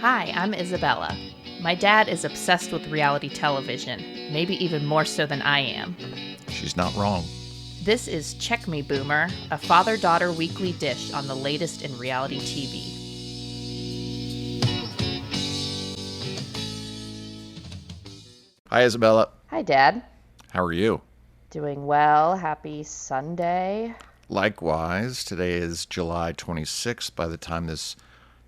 Hi, I'm Isabella. My dad is obsessed with reality television, maybe even more so than I am. She's not wrong. This is Check Me Boomer, a father-daughter weekly dish on the latest in reality TV. Hi, Isabella. Hi, Dad. How are you? Doing well. Happy Sunday. Likewise, today is July 26th. By the time this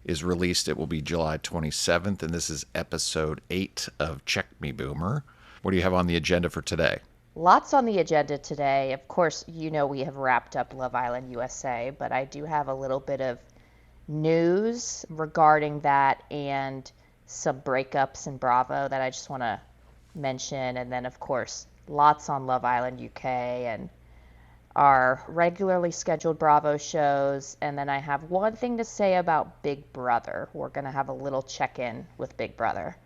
is released, it will be July 27th, and this is episode 8 of Check Me Boomer. What do you have on the agenda for today? Lots on the agenda today. Of course, you know we have wrapped up Love Island USA, but I do have a little bit of news regarding that and some breakups in Bravo that I just want to mention. And then, of course, lots on Love Island UK and our regularly scheduled Bravo shows. And then I have one thing to say about Big Brother. We're going to have a little check-in with Big Brother.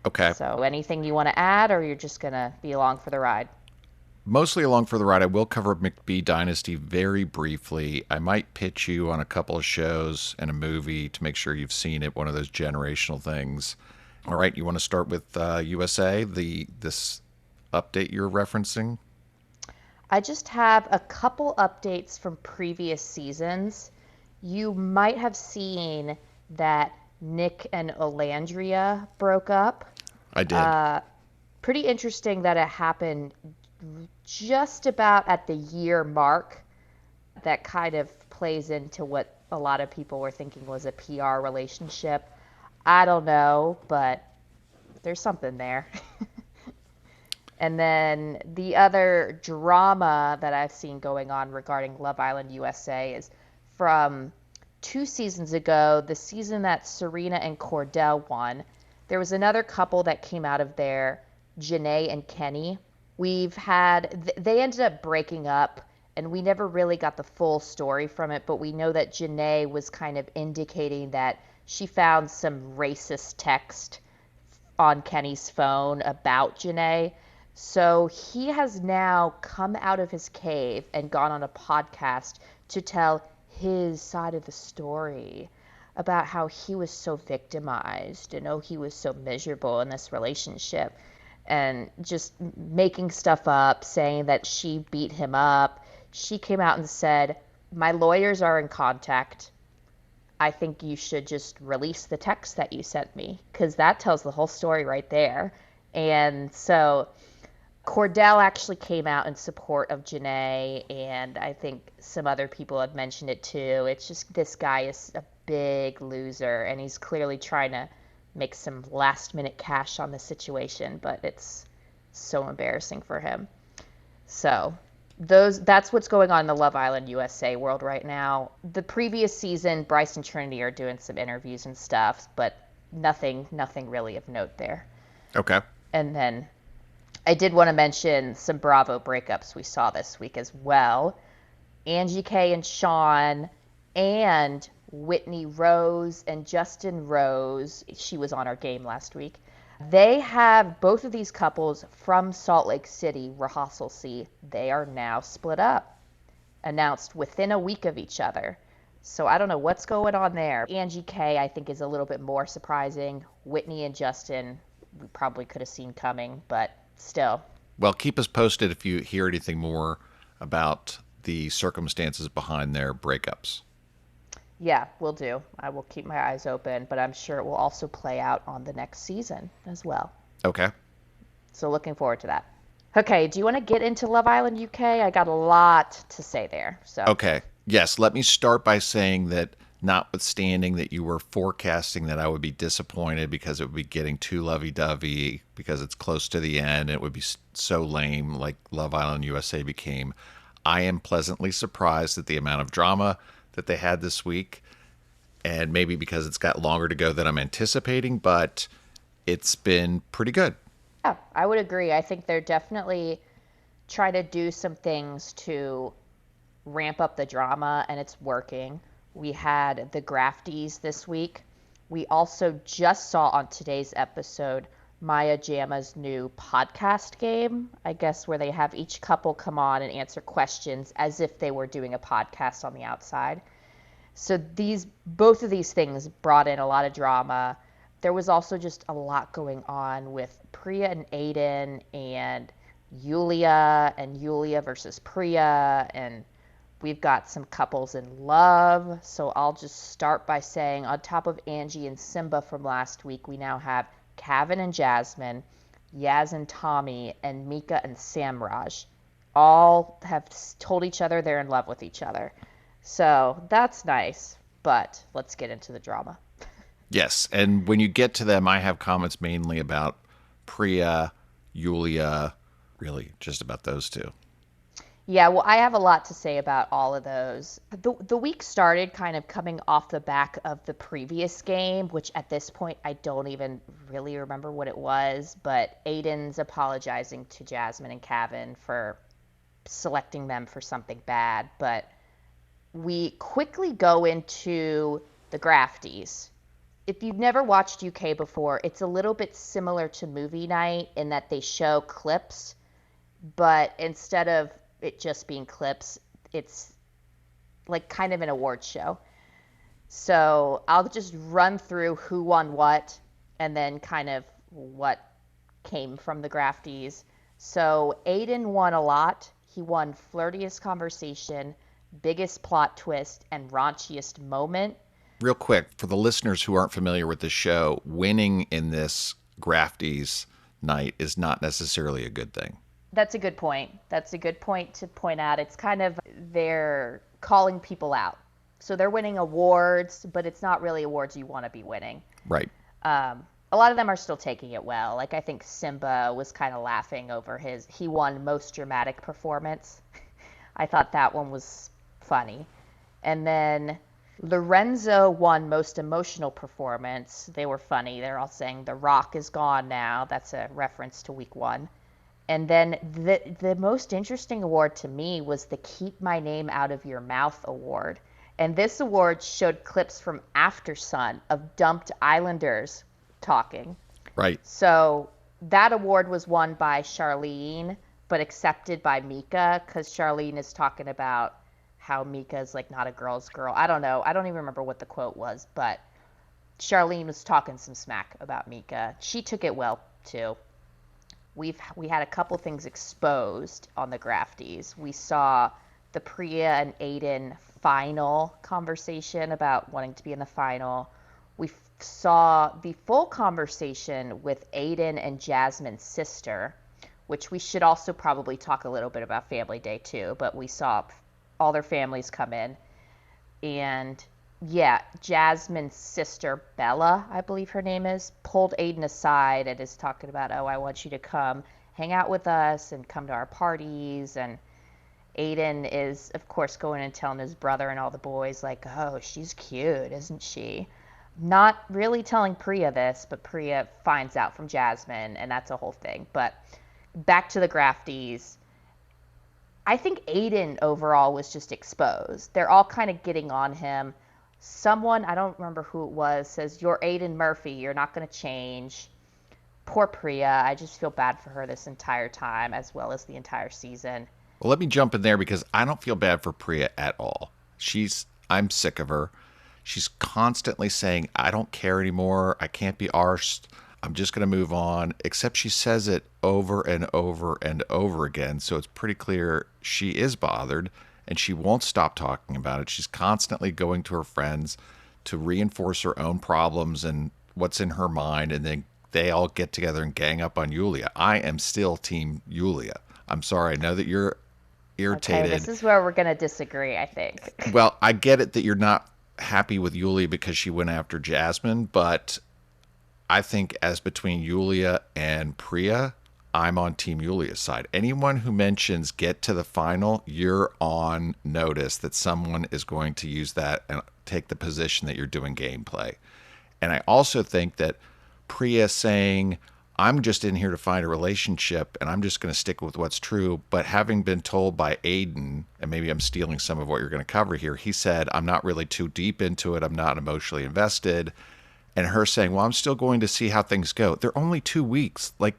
Okay. So anything you want to add, or you're just going to be along for the ride? Mostly along for the ride. I will cover McBee Dynasty very briefly. I might pitch you on a couple of shows and a movie to make sure you've seen it, one of those generational things. All right, you want to start with USA, this update you're referencing? I just have a couple updates from previous seasons. You might have seen that Nick and Olandria broke up. I did. Pretty interesting that it happened just about at the year mark. That kind of plays into what a lot of people were thinking was a PR relationship. I don't know, but there's something there. And then the other drama that I've seen going on regarding Love Island USA is from 2 seasons ago, the season that Serena and Kordell won. There was another couple that came out of there, JaNa and Kenny. They ended up breaking up, and we never really got the full story from it, but we know that JaNa was kind of indicating that she found some racist text on Kenny's phone about JaNa. So he has now come out of his cave and gone on a podcast to tell his side of the story about how he was so victimized and he was so miserable in this relationship, and just making stuff up, saying that she beat him up. She came out and said, "My lawyers are in contact. I think you should just release the text that you sent me," because that tells the whole story right there. And so Kordell actually came out in support of JaNa, and I think some other people have mentioned it too. It's just, this guy is a big loser, and he's clearly trying to make some last-minute cash on the situation, but it's so embarrassing for him. So that's what's going on in the Love Island USA world right now. The previous season, Bryce and Trinity are doing some interviews and stuff, but nothing really of note there. Okay. And then I did want to mention some Bravo breakups we saw this week as well. Angie K and Sean, and Whitney Rose and Justin Rose. She was on our game last week. They have, both of these couples from Salt Lake City, Rehearsal C, they are now split up. Announced within a week of each other. So I don't know what's going on there. Angie K, I think, is a little bit more surprising. Whitney and Justin, we probably could have seen coming, but still. Well, keep us posted if you hear anything more about the circumstances behind their breakups. Yeah, will do. I will keep my eyes open, but I'm sure it will also play out on the next season as well. Okay. So looking forward to that. Okay, do you want to get into Love Island UK? I got a lot to say there. So Okay. Yes, let me start by saying that, notwithstanding that you were forecasting that I would be disappointed because it would be getting too lovey-dovey because it's close to the end, it would be so lame like Love Island USA became, I am pleasantly surprised at the amount of drama that they had this week, and maybe because it's got longer to go than I'm anticipating, but it's been pretty good. Yeah, I would agree. I think they're definitely trying to do some things to ramp up the drama, and it's working. We had the Grafties this week. We also just saw on today's episode Maya Jama's new podcast game, I guess, where they have each couple come on and answer questions as if they were doing a podcast on the outside. So both of these things brought in a lot of drama. there was also just a lot going on with Priya and Aiden and Yulia versus Priya, and we've got some couples in love. So I'll just start by saying, on top of Angie and Simba from last week, we now have Kevin and Jasmine, Yaz and Tommy, and Mika and Samraj. All have told each other they're in love with each other. So that's nice, but let's get into the drama. Yes, and when you get to them, I have comments mainly about Priya, Yulia, really just about those two. Yeah, well, I have a lot to say about all of those. The week started kind of coming off the back of the previous game, which at this point I don't even really remember what it was, but Aiden's apologizing to Jasmine and Kevin for selecting them for something bad. But we quickly go into the Grafties. If you've never watched UK before, it's a little bit similar to movie night in that they show clips, but instead of it just being clips, it's like kind of an award show. So I'll just run through who won what and then kind of what came from the Grafties. So Aiden won a lot. He won flirtiest conversation, biggest plot twist, and raunchiest moment. Real quick, for the listeners who aren't familiar with the show, winning in this Grafties night is not necessarily a good thing. That's a good point. That's a good point to point out. It's kind of they're calling people out. So they're winning awards, but it's not really awards you want to be winning. Right. A lot of them are still taking it well. Like I think Simba was kind of laughing over he won most dramatic performance. I thought that one was funny. And then Lorenzo won most emotional performance. They were funny. They're all saying The Rock is gone now. That's a reference to week 1. And then the most interesting award to me was the Keep My Name Out of Your Mouth award. And this award showed clips from After Sun of dumped Islanders talking. Right. So that award was won by Charlene, but accepted by Mika because Charlene is talking about how Mika is like not a girl's girl. I don't know. I don't even remember what the quote was, but Charlene was talking some smack about Mika. She took it well too. We had a couple things exposed on the Grafties. We saw the Priya and Aiden final conversation about wanting to be in the final. We saw the full conversation with Aiden and Jasmine's sister, which we should also probably talk a little bit about Family Day too, but we saw all their families come in. And yeah, Jasmine's sister, Bella, I believe her name is, pulled Aiden aside and is talking about, oh, I want you to come hang out with us and come to our parties. And Aiden is, of course, going and telling his brother and all the boys, like, oh, she's cute, isn't she? Not really telling Priya this, but Priya finds out from Jasmine, and that's a whole thing. But back to the Grafties. I think Aiden overall was just exposed. They're all kind of getting on him. Someone, I don't remember who it was, says, you're Aiden Murphy, you're not going to change. Poor Priya, I just feel bad for her this entire time, as well as the entire season. Well, let me jump in there because I don't feel bad for Priya at all. I'm sick of her. She's constantly saying, I don't care anymore. I can't be arsed. I'm just going to move on. Except she says it over and over and over again. So it's pretty clear she is bothered and she won't stop talking about it. She's constantly going to her friends to reinforce her own problems and what's in her mind. And then they all get together and gang up on Yulia. I am still team Yulia. I'm sorry. I know that you're irritated. Okay, this is where we're going to disagree, I think. Well, I get it that you're not happy with Yulia because she went after Jasmine, but I think as between Yulia and Priya, I'm on Team Yulia's side. Anyone who mentions get to the final, you're on notice that someone is going to use that and take the position that you're doing gameplay. And I also think that Priya saying, I'm just in here to find a relationship and I'm just going to stick with what's true. But having been told by Aiden, and maybe I'm stealing some of what you're going to cover here, he said, I'm not really too deep into it. I'm not emotionally invested. And her saying, well, I'm still going to see how things go. They're only 2 weeks. Like,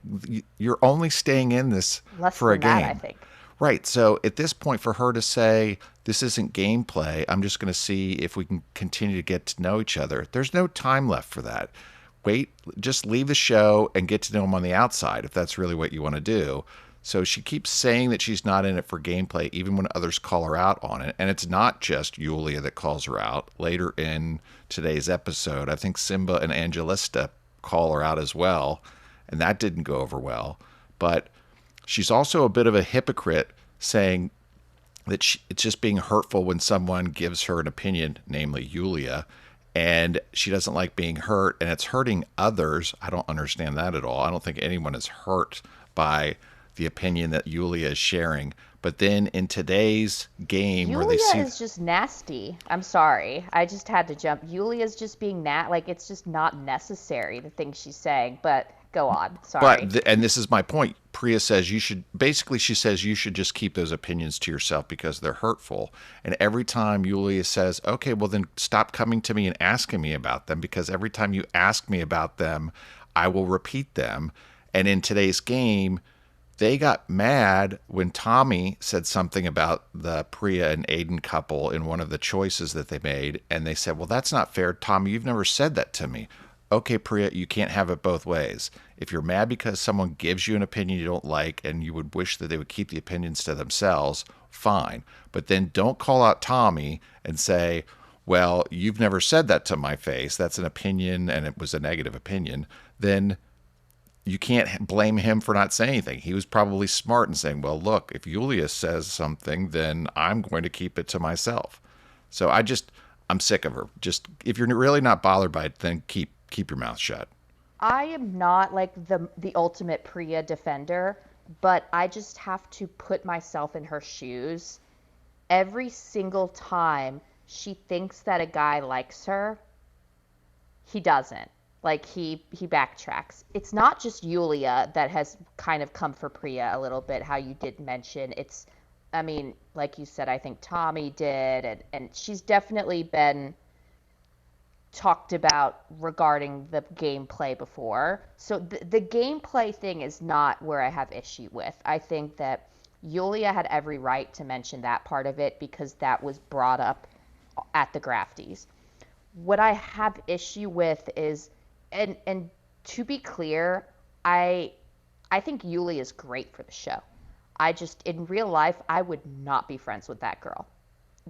you're only staying in this Less for a than game. that, I think. Right. So at this point, for her to say, this isn't gameplay, I'm just going to see if we can continue to get to know each other. There's no time left for that. wait, just leave the show and get to know him on the outside if that's really what you want to do. So she keeps saying that she's not in it for gameplay, even when others call her out on it. And it's not just Yulia that calls her out. Later in today's episode, I think Simba and Angelista call her out as well. And that didn't go over well. But she's also a bit of a hypocrite, saying that it's just being hurtful when someone gives her an opinion, namely Yulia, and she doesn't like being hurt, and it's hurting others. I don't understand that at all. I don't think anyone is hurt by the opinion that Yulia is sharing. But then in today's game where they Yulia see, is just nasty. I'm sorry. I just had to jump. Yulia's just being like it's just not necessary, the things she's saying. But go on. Sorry. and this is my point. Priya says you should, basically she says you should just keep those opinions to yourself because they're hurtful. And every time Yulia says, okay, well then stop coming to me and asking me about them, because every time you ask me about them, I will repeat them. And in today's game, they got mad when Tommy said something about the Priya and Aiden couple in one of the choices that they made. And they said, well, that's not fair. Tommy, you've never said that to me. Okay, Priya, you can't have it both ways. If you're mad because someone gives you an opinion you don't like and you would wish that they would keep the opinions to themselves, fine. But then don't call out Tommy and say, well, you've never said that to my face. That's an opinion and it was a negative opinion. Then you can't blame him for not saying anything. He was probably smart in saying, well, look, if Yulia says something, then I'm going to keep it to myself. So I'm sick of her. Just, if you're really not bothered by it, then keep your mouth shut. I am not like the ultimate Priya defender, but I just have to put myself in her shoes. Every single time she thinks that a guy likes her, he doesn't. Like he backtracks. It's not just Yulia that has kind of come for Priya a little bit, how you did mention. I mean, like you said, I think Tommy did, and she's definitely been talked about regarding the gameplay before. So the gameplay thing is not where I have issue with. I think that Yulia had every right to mention that part of it because that was brought up at the Grafties. What I have issue with is, and to be clear, I think Yulia is great for the show. I just, in real life, I would not be friends with that girl.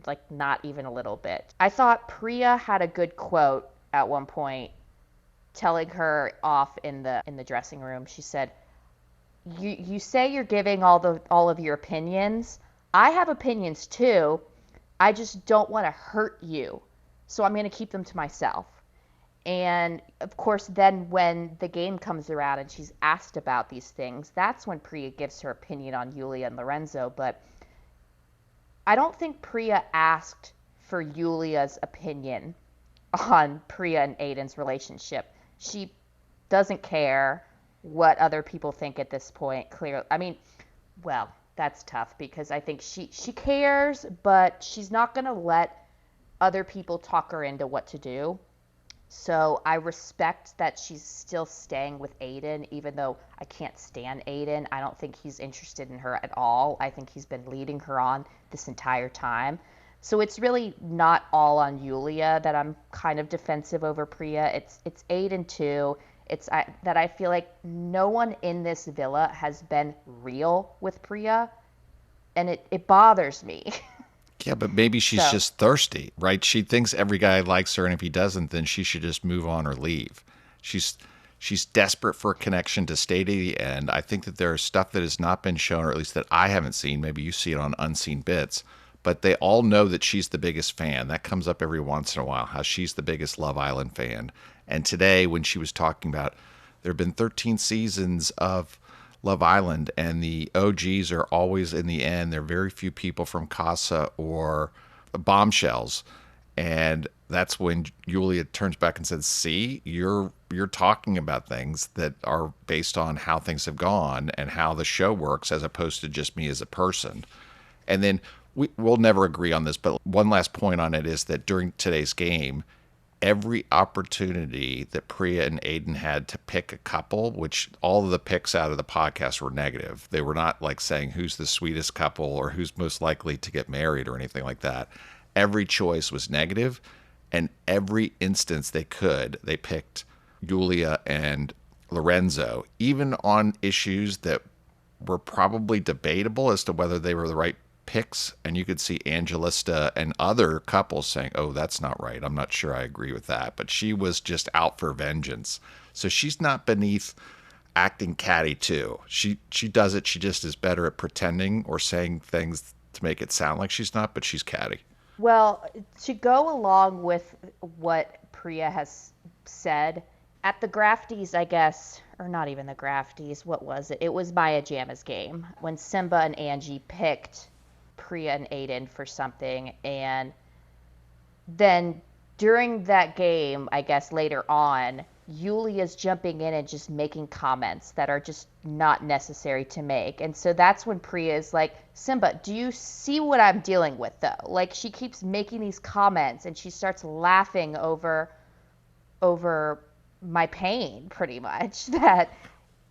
Like, not even a little bit. I thought Priya had a good quote at one point telling her off in the dressing room. She said, you say you're giving all of your opinions. I have opinions too. I just don't want to hurt you. So I'm going to keep them to myself. And of course, then when the game comes around and she's asked about these things, that's when Priya gives her opinion on Yulia and Lorenzo. But I don't think Priya asked for Yulia's opinion on Priya and Aiden's relationship. She doesn't care what other people think at this point, clearly. I mean, well, that's tough because I think she cares, but she's not going to let other people talk her into what to do. So I respect that she's still staying with Aiden, even though I can't stand Aiden. I don't think he's interested in her at all. I think he's been leading her on this entire time. So it's really not all on Yulia that I'm kind of defensive over Priya. It's Aiden too. That I feel like no one in this villa has been real with Priya, and it bothers me. Yeah, but maybe she's So just thirsty, right? She thinks every guy likes her, and if he doesn't, then she should just move on or leave. She's desperate for a connection to stay to the end. I think that there is stuff that has not been shown, or at least that I haven't seen. Maybe you see it on unseen bits, but they all know that she's the biggest fan. That comes up every once in a while, how she's the biggest Love Island fan. And today, when she was talking about there have been 13 seasons of Love Island, and the OGs are always in the end. There are very few people from Casa or Bombshells, and that's when Yulia turns back and says, "See, you're talking about things that are based on how things have gone and how the show works, as opposed to just me as a person." And then we'll never agree on this, but one last point on it is that during today's game, every opportunity that Priya and Aiden had to pick a couple, which all of the picks out of the podcast were negative. They were not like saying who's the sweetest couple or who's most likely to get married or anything like that. Every choice was negative, and every instance they picked Julia and Lorenzo, even on issues that were probably debatable as to whether they were the right picks. And you could see Angelista and other couples saying, oh, that's not right. I'm not sure I agree with that. But she was just out for vengeance. So she's not beneath acting catty too. She does it. She just is better at pretending or saying things to make it sound like she's not, but she's catty. Well, to go along with what Priya has said, at the Grafties, I guess, or not even the Grafties, what was it? It was Maya Jama's game when Simba and Angie picked Priya and Aiden for something, and then during that game, I guess later on, Yulia's jumping in and just making comments that are just not necessary to make. And so that's when Priya is like, Simba, do you see what I'm dealing with though? Like she keeps making these comments and she starts laughing over my pain pretty much that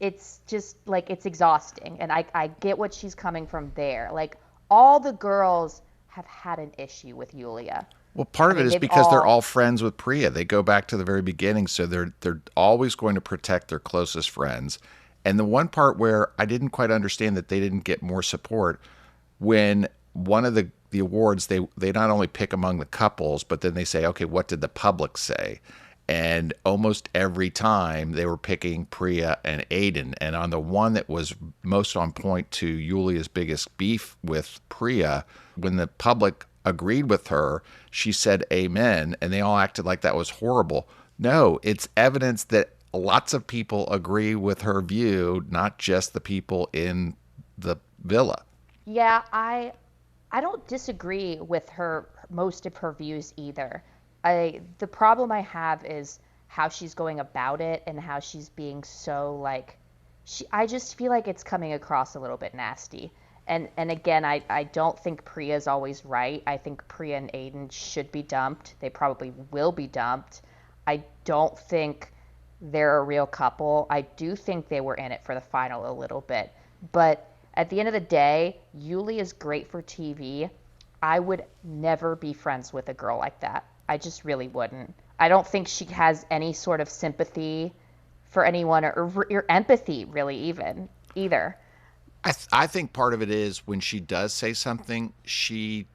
it's just like it's exhausting. And I get what she's coming from there. Like all the girls have had an issue with Yulia. Well, part I of it mean, is they've because they're all all friends with Priya. They go back to the very beginning, so they're always going to protect their closest friends. And the one part where I didn't quite understand that they didn't get more support when one of the awards they not only pick among the couples, but then they say, okay, what did the public say? And almost every time they were picking Priya and Aiden. And on the one that was most on point to Yulia's biggest beef with Priya, when the public agreed with her, she said amen, and they all acted like that was horrible. No, it's evidence that lots of people agree with her view, not just the people in the villa. Yeah, I don't disagree with her most of her views either. The problem I have is how she's going about it and how she's being so like I just feel like it's coming across a little bit nasty. And again, I don't think Priya's always right. I think Priya and Aiden should be dumped. They probably will be dumped. I don't think they're a real couple. I do think they were in it for the final a little bit. But at the end of the day, Yuli is great for TV. I would never be friends with a girl like that. I just really wouldn't. I don't think she has any sort of sympathy for anyone or empathy, really, even either. I think part of it is when she does say something, she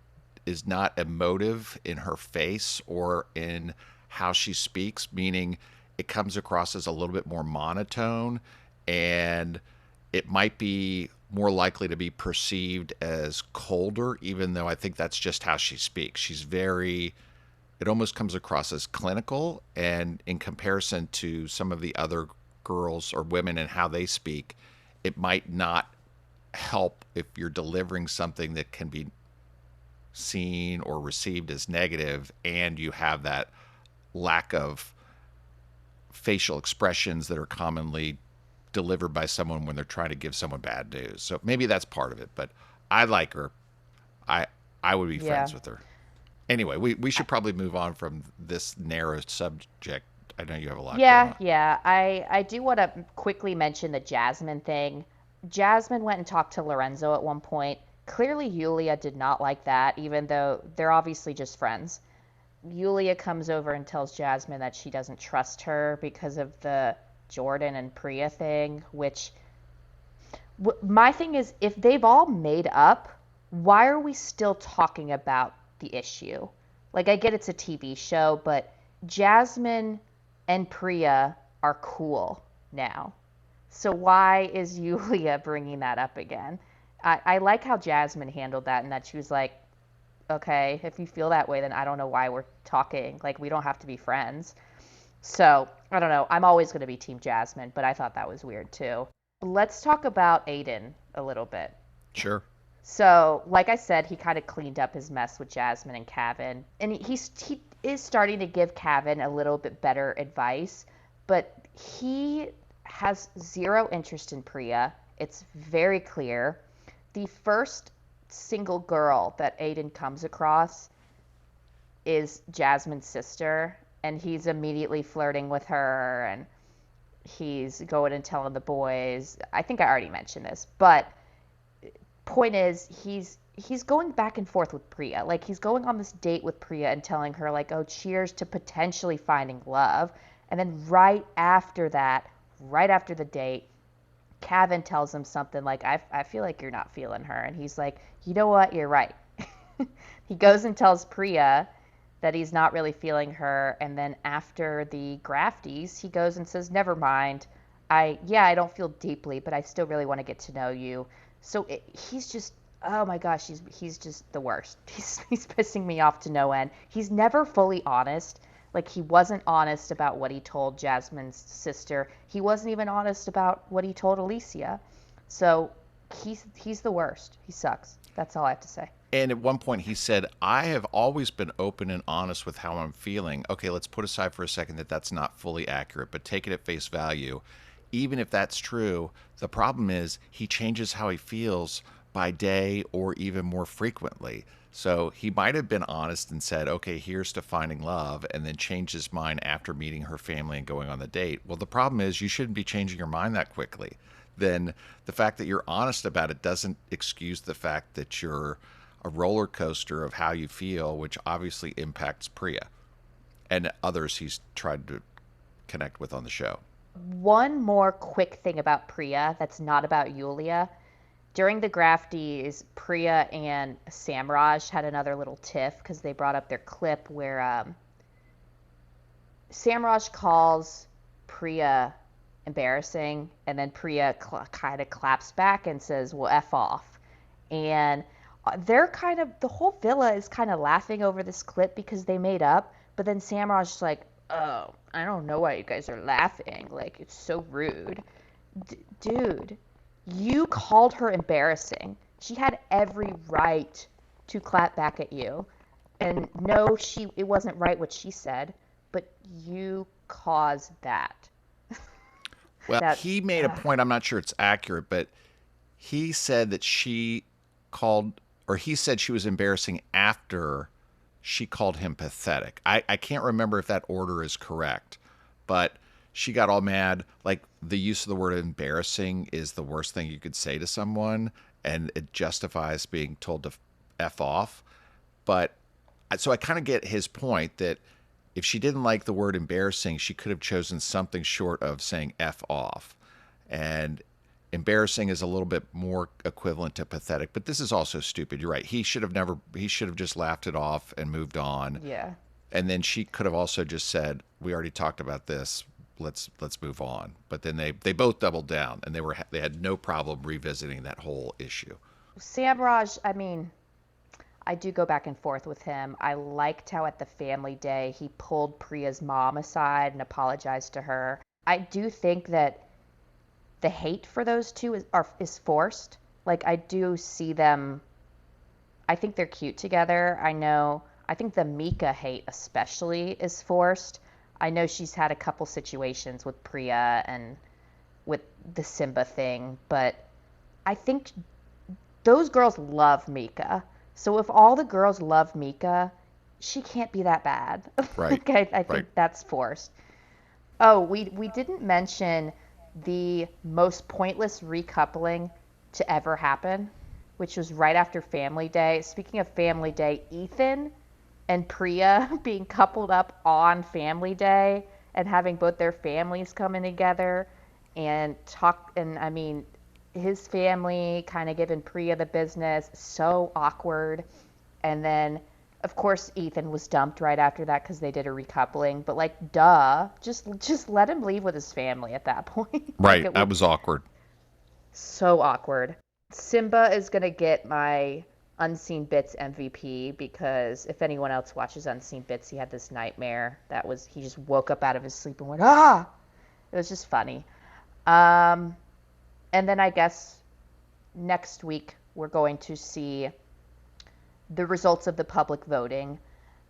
is not emotive in her face or in how she speaks, meaning it comes across as a little bit more monotone and it might be more likely to be perceived as colder, even though I think that's just how she speaks. She's very, it almost comes across as clinical. And in comparison to some of the other girls or women and how they speak, it might not help if you're delivering something that can be seen or received as negative and you have that lack of facial expressions that are commonly delivered by someone when they're trying to give someone bad news. So maybe that's part of it, but I like her. I I would be Yeah. friends with her. Anyway, we should probably move on from this narrow subject. I know you have a lot going Yeah, on. yeah. I do want to quickly mention the Jasmine thing. Jasmine went and talked to Lorenzo at one point. Clearly, Yulia did not like that, even though they're obviously just friends. Yulia comes over and tells Jasmine that she doesn't trust her because of the Jordan and Priya thing, which my thing is if they've all made up, why are we still talking about the issue? Like, I get it's a TV show, but Jasmine and Priya are cool now. So why is Yulia bringing that up again? I like how Jasmine handled that and that she was like, okay, if you feel that way, then I don't know why we're talking. Like, we don't have to be friends. So, I don't know. I'm always going to be Team Jasmine, but I thought that was weird too. Let's talk about Aiden a little bit. Sure. So, like I said, he kind of cleaned up his mess with Jasmine and Kevin, and he is starting to give Kevin a little bit better advice, but he has zero interest in Priya. It's very clear. The first single girl that Aiden comes across is Jasmine's sister, and he's immediately flirting with her, and he's going and telling the boys. I think I already mentioned this, but point is he's going back and forth with Priya. Like he's going on this date with Priya and telling her like, "Oh, cheers to potentially finding love." And then right after that, right after the date, Kevin tells him something like, I feel like you're not feeling her. And he's like, you know what? You're right. He goes and tells Priya that he's not really feeling her. And then after the Grafties, he goes and says, never mind. I don't feel deeply, but I still really want to get to know you. So he's just, oh my gosh, he's just the worst. He's pissing me off to no end. He's never fully honest. Like, he wasn't honest about what he told Jasmine's sister. He wasn't even honest about what he told Alicia. So he's the worst. He sucks. That's all I have to say. And at one point he said, I have always been open and honest with how I'm feeling. Okay, let's put aside for a second that that's not fully accurate, but take it at face value. Even if that's true, the problem is he changes how he feels by day or even more frequently. So he might have been honest and said, okay, here's to finding love, and then changed his mind after meeting her family and going on the date. Well, the problem is you shouldn't be changing your mind that quickly. Then the fact that you're honest about it doesn't excuse the fact that you're a roller coaster of how you feel, which obviously impacts Priya and others he's tried to connect with on the show. One more quick thing about Priya that's not about Yulia. During the Grafties, Priya and Samraj had another little tiff because they brought up their clip where Samraj calls Priya embarrassing, and then Priya kind of claps back and says, well, F off. And they're kind of, the whole villa is kind of laughing over this clip because they made up, but then Samraj's like, oh, I don't know why you guys are laughing. Like, it's so rude. Dude, you called her embarrassing. She had every right to clap back at you. And no, it wasn't right what she said, but you caused that. Well, That he made a point, I'm not sure it's accurate, but he said that he said she was embarrassing after she called him pathetic. I can't remember if that order is correct, but she got all mad. Like, the use of the word embarrassing is the worst thing you could say to someone, and it justifies being told to F off. But so I kind of get his point that if she didn't like the word embarrassing, she could have chosen something short of saying F off. And embarrassing is a little bit more equivalent to pathetic, but this is also stupid. You're right. He should have just laughed it off and moved on. yeah. And then she could have also just said, we already talked about this. Let's move on. But then they both doubled down, and they had no problem revisiting that whole issue. Samraj, I mean, I do go back and forth with him. I liked how at the family day he pulled Priya's mom aside and apologized to her. I do think that the hate for those two is forced. Like, I do see them. I think they're cute together. I think the Mika hate especially is forced. I know she's had a couple situations with Priya and with the Simba thing, but I think those girls love Mika. So if all the girls love Mika, she can't be that bad. Right. Like, I think Right. that's forced. Oh, we didn't mention the most pointless recoupling to ever happen, which was right after Family Day. Speaking of Family Day, Ethan and Priya being coupled up on Family Day and having both their families coming together and talk. And I mean, his family kind of giving Priya the business, so awkward. And then, of course, Ethan was dumped right after that because they did a recoupling. But like, duh, just let him leave with his family at that point. Like, Right. it That was was awkward. so awkward. Simba is gonna get my Unseen Bits MVP because if anyone else watches Unseen Bits, he had this nightmare he just woke up out of his sleep and went, ah! It was just funny. Um, and then I guess next week we're going to see the results of the public voting.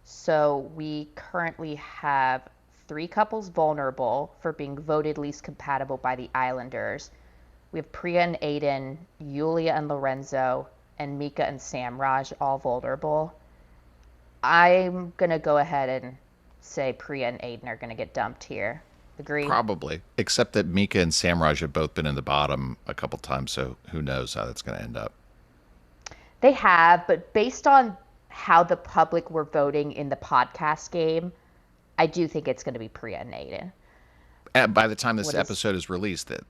So we currently have 3 couples vulnerable for being voted least compatible by the Islanders. We have Priya and Aiden, Yulia and Lorenzo, and Mika and Samraj all vulnerable. I'm going to go ahead and say Priya and Aiden are going to get dumped here. Agree? Probably. Except that Mika and Samraj have both been in the bottom a couple times, so who knows how that's going to end up. They have, but based on how the public were voting in the podcast game, I do think it's going to be Priya and Aiden. By the time this What is episode is released, that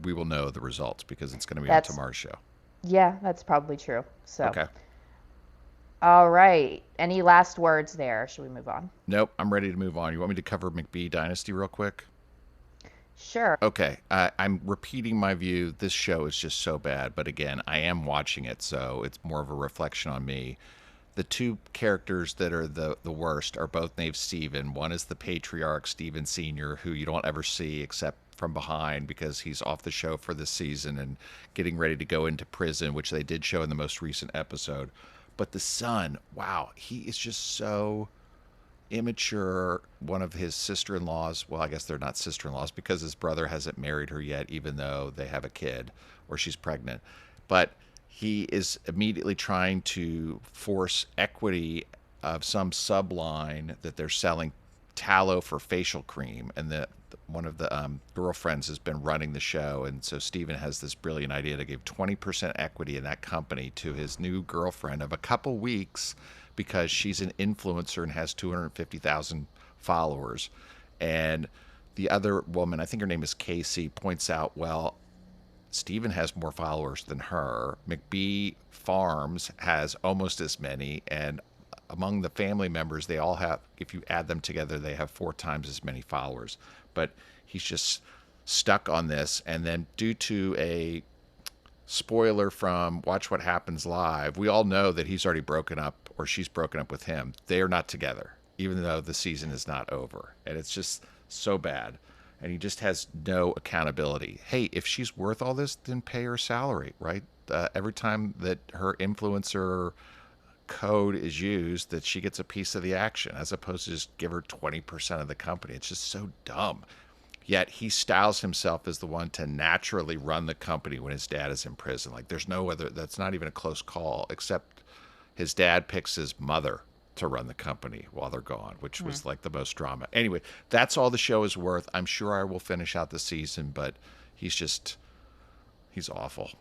we will know the results because it's going to be on that's tomorrow's show. yeah, that's probably true. So, Okay. all right. Any last words there? Should we move on? Nope. I'm ready to move on. You want me to cover McBee Dynasty real quick? Sure. Okay. I'm repeating my view. This show is just so bad. But again, I am watching it, so it's more of a reflection on me. The two characters that are the worst are both named Steven. One is the patriarch, Steven Sr., who you don't ever see except from behind because he's off the show for this season and getting ready to go into prison, which they did show in the most recent episode. But the son, wow, he is just so immature. One of his sister-in-laws, well, I guess they're not sister-in-laws because his brother hasn't married her yet, even though they have a kid or she's pregnant. But he is immediately trying to force equity of some subline that they're selling tallow for facial cream, and one of the girlfriends has been running the show, and so Steven has this brilliant idea to give 20% equity in that company to his new girlfriend of a couple weeks because she's an influencer and has 250,000 followers. And the other woman, I think her name is Casey, points out, well, Steven has more followers than her. McBee Farms has almost as many, and among the family members, they all have, if you add them together, they have 4 times as many followers. But he's just stuck on this. And then, due to a spoiler from Watch What Happens Live, we all know that he's already broken up, or she's broken up with him. They are not together, even though the season is not over. And it's just so bad. And he just has no accountability. Hey, if she's worth all this, then pay her salary, right? Every time that her influencer code is used, that she gets a piece of the action, as opposed to just give her 20% of the company. It's just so dumb. Yet he styles himself as the one to naturally run the company when his dad is in prison. Like, there's no other, that's not even a close call, except his dad picks his mother to run the company while they're gone, which was like the most drama. Anyway, that's all the show is worth. I'm sure I will finish out the season, but he's awful.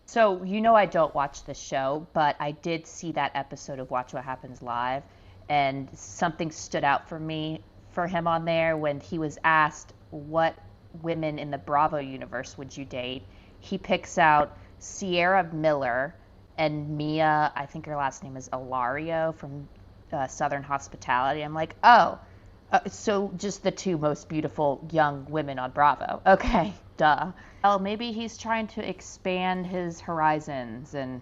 So, I don't watch the show, but I did see that episode of Watch What Happens Live, and something stood out for me for him on there when he was asked what women in the Bravo universe would you date. He picks out Sierra Miller and Mia, I think her last name is Ilario from Southern Hospitality. I'm like, oh, so just the two most beautiful young women on Bravo. Okay, duh. Well, maybe he's trying to expand his horizons and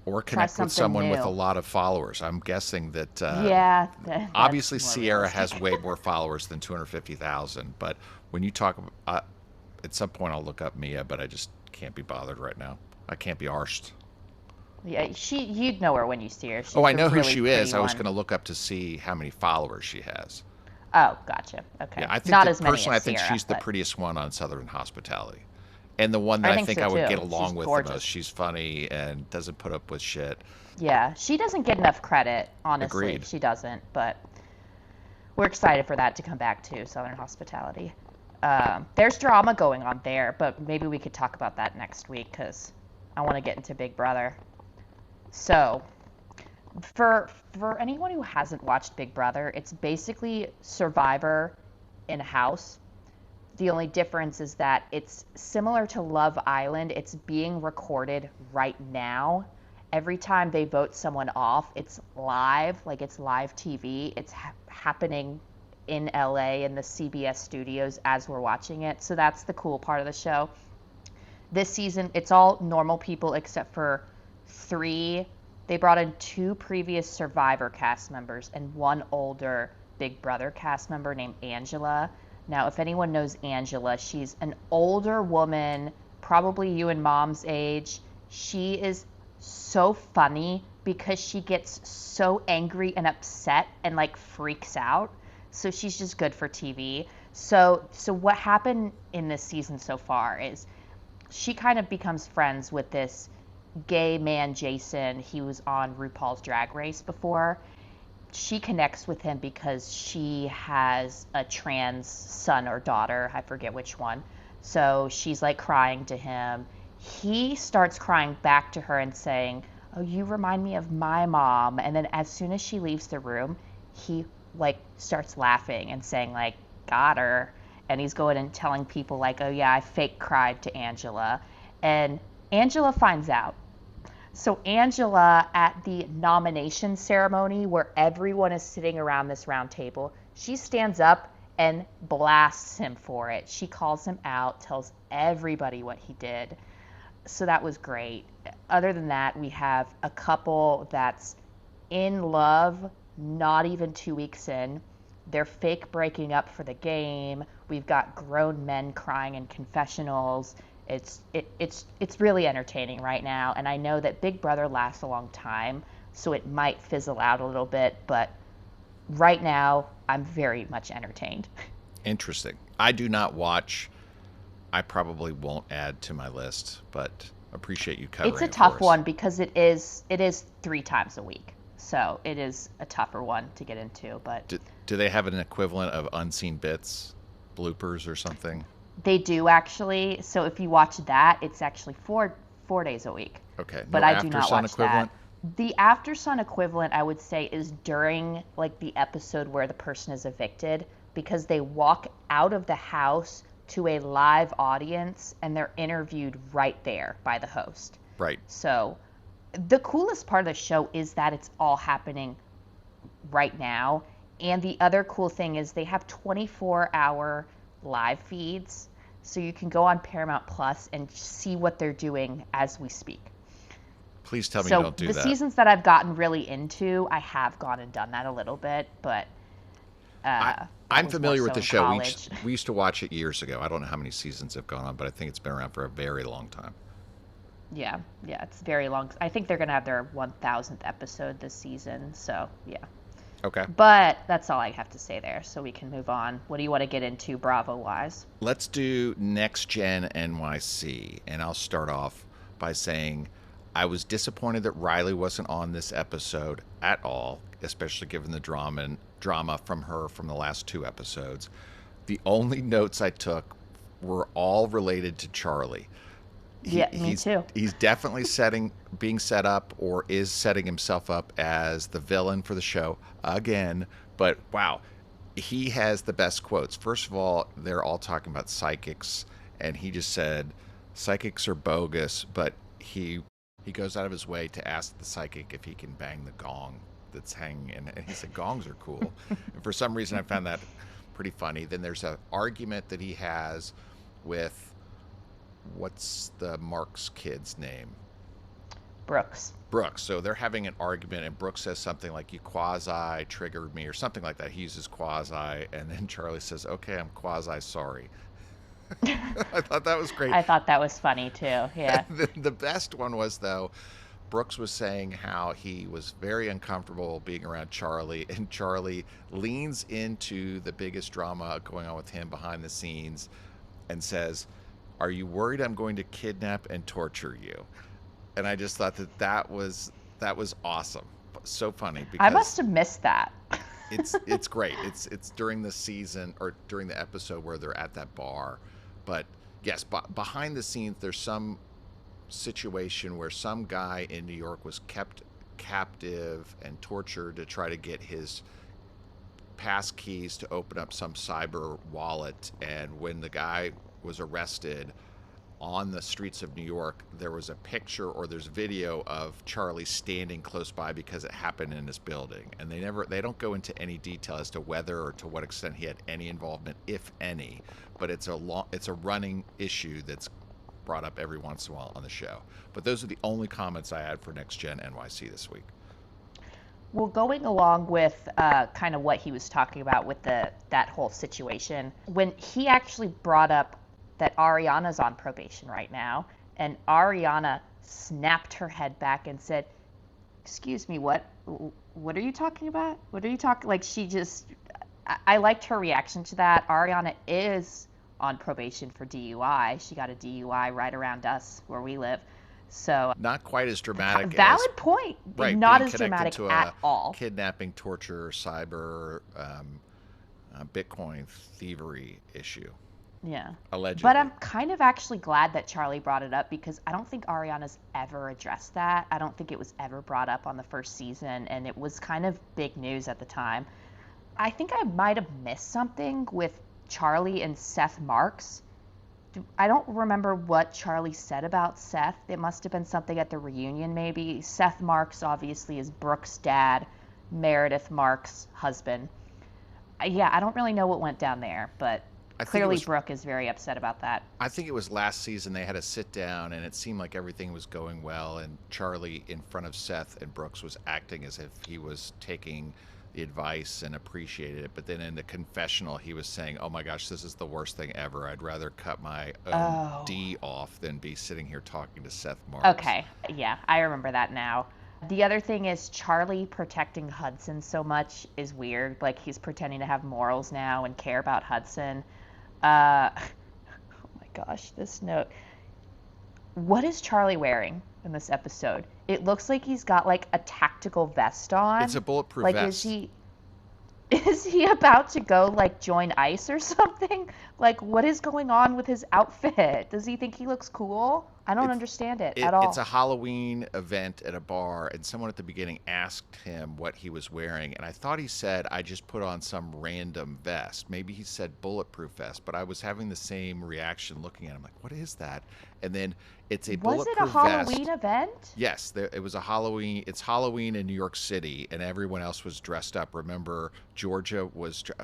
Or try connect with something someone with a new. lot of followers. I'm guessing that Yeah, obviously that's more Sierra has realistic. way more followers than 250,000. But when you talk, at some point I'll look up Mia, but I just can't be bothered right now. I can't be arsed. Yeah, you'd know her when you see her. Oh, She's I the know who really she pretty is. I was one. going to look up to see how many followers she has. Oh, gotcha. Yeah, Okay. I think Not that as many personally, as I think Sierra, she's the but prettiest one on Southern Hospitality, and the one that I I think think so I would get too. She's along with the most. gorgeous. She's funny and doesn't put up with shit. Yeah, she doesn't get enough credit, honestly. Agreed. She doesn't, but we're excited for that to come back to Southern Hospitality. There's drama going on there, but maybe we could talk about that next week because I want to get into Big Brother. So, for anyone who hasn't watched Big Brother, it's basically Survivor in a house. The only difference is that it's similar to Love Island. It's being recorded right now. Every time they vote someone off, it's live, like it's live TV. It's happening in LA in the CBS studios as we're watching it. So that's the cool part of the show. This season, it's all normal people except for 3. They brought in 2 previous Survivor cast members and 1 older Big Brother cast member named Angela. Now, if anyone knows Angela, she's an older woman, probably you and mom's age. She is so funny because she gets so angry and upset and like freaks out. So she's just good for TV. So what happened in this season so far is she kind of becomes friends with this gay man, Jason. He was on RuPaul's Drag Race before. She connects with him because she has a trans son or daughter. I forget which one. So she's like crying to him. He starts crying back to her and saying, "Oh, you remind me of my mom." And then as soon as she leaves the room, he like starts laughing and saying like, "Got her." and he's going and telling people like, oh yeah, I fake cried to Angela. And Angela finds out. So Angela, at the nomination ceremony where everyone is sitting around this round table, she stands up and blasts him for it. She calls him out, tells everybody what he did. So that was great. Other than that, we have a couple that's in love, not even 2 weeks in. They're fake breaking up for the game. We've got grown men crying in confessionals. It's really entertaining right now, and I know that Big Brother lasts a long time, so it might fizzle out a little bit, but right now I'm very much entertained. Interesting. I do not watch. I probably won't add to my list, but appreciate you It's covering a it for tough us. one because it is 3 times a week, so it is a tougher one to get into, but Do they have an equivalent of unseen bits, bloopers, or something? they do actually. So if you watch that, it's actually four days a week. Okay, But no I do after not sun watch that. equivalent. The after sun equivalent, I would say, is during like the episode where the person is evicted because they walk out of the house to a live audience and they're interviewed right there by the host. Right. So the coolest part of the show is that it's all happening right now. And the other cool thing is they have 24-hour live feeds. So you can go on Paramount Plus and see what they're doing as we speak. Please tell me you So don't do the that. seasons that I've gotten really into, I have gone and done that a little bit, but I that I'm was more familiar with so the in show. college. We used to watch it years ago. I don't know how many seasons have gone on, but I think it's been around for a very long time. Yeah, yeah, it's very long. I think they're gonna have their 1,000th episode this season, so yeah. Okay. But that's all I have to say there, so we can move on. What do you want to get into Bravo wise? Let's do Next Gen NYC, and I'll start off by saying I was disappointed that Riley wasn't on this episode at all, especially given the drama from her from the last 2 episodes. The only notes I took were all related to Charlie. he Yeah, me he's too. he's definitely being set up or is setting himself up as the villain for the show again. But wow, he has the best quotes. First of all, they're all talking about psychics, and he just said psychics are bogus, but he goes out of his way to ask the psychic if he can bang the gong that's hanging in, and he said gongs are cool. And for some reason I found that pretty funny. Then there's an argument that he has with, what's the Mark's kid's name? Brooks. Brooks. So they're having an argument, and Brooks says something like, "You quasi triggered me," or something like that. He uses quasi, and then Charlie says, "Okay, I'm quasi sorry." I thought that was great. I thought that was funny too. Yeah. The best one was, though, Brooks was saying how he was very uncomfortable being around Charlie, and Charlie leans into the biggest drama going on with him behind the scenes and says, "Are you worried I'm going to kidnap and torture you?" And I just thought that was awesome, so funny I because must have missed that. it's great. It's during the season or during the episode where they're at that bar, but yes, behind the scenes there's some situation where some guy in New York was kept captive and tortured to try to get his pass keys to open up some cyber wallet. And when the guy was arrested on the streets of New York, there was a picture or there's video of Charlie standing close by because it happened in his building. And they don't go into any detail as to whether or to what extent he had any involvement, if any. But it's a running issue that's brought up every once in a while on the show. But those are the only comments I had for Next Gen NYC this week. Well, going along with kind of what he was talking about with that whole situation, when he actually brought up that Ariana's on probation right now, and Ariana snapped her head back and said, "Excuse me, what? What are you talking about? What are you talking?" Like she just, I liked her reaction to that. Ariana is on probation for DUI. She got a DUI right around us where we live. So Not quite as dramatic as, valid point. right, Not being as connected dramatic to at a all. kidnapping, torture, cyber, Bitcoin thievery issue, Yeah. But allegedly. I'm kind of actually glad that Charlie brought it up because I don't think Ariana's ever addressed that. I don't think it was ever brought up on the first season, and it was kind of big news at the time. I think I might have missed something with Charlie and Seth Marks. I don't remember what Charlie said about Seth. It must have been something at the reunion, maybe. Seth Marks obviously is Brooke's dad, Meredith Marks' husband. Yeah, I don't really know what went down there, but I think it clearly was Brooke is very upset about that. I think it was last season they had a sit down and it seemed like everything was going well and Charlie in front of Seth and Brooks was acting as if he was taking the advice and appreciated it. But then in the confessional he was saying, "Oh my gosh, this is the worst thing ever. I'd rather cut my own Oh, D off than be sitting here talking to Seth Marks." okay. Yeah, I remember that now. The other thing is Charlie protecting Hudson so much is weird. Like he's pretending to have morals now and care about Hudson. Oh my gosh, this note. What is Charlie wearing in this episode? It looks like he's got like a tactical vest It's on. a bulletproof Like vest. is he about to go like join ICE or something? Like what is going on with his outfit? Does he think he looks cool? I don't It's understand it at it's a all. Halloween event at a bar, and someone at the beginning asked him what he was wearing, and I thought he said, "I just put on some random vest." Maybe he said bulletproof vest, but I was having the same reaction looking at him, like, "What is that?" And then it's a Was it a bulletproof Halloween vest. event? Yes, it was a Halloween. It's Halloween in New York City, and everyone else was dressed up. Remember, Georgia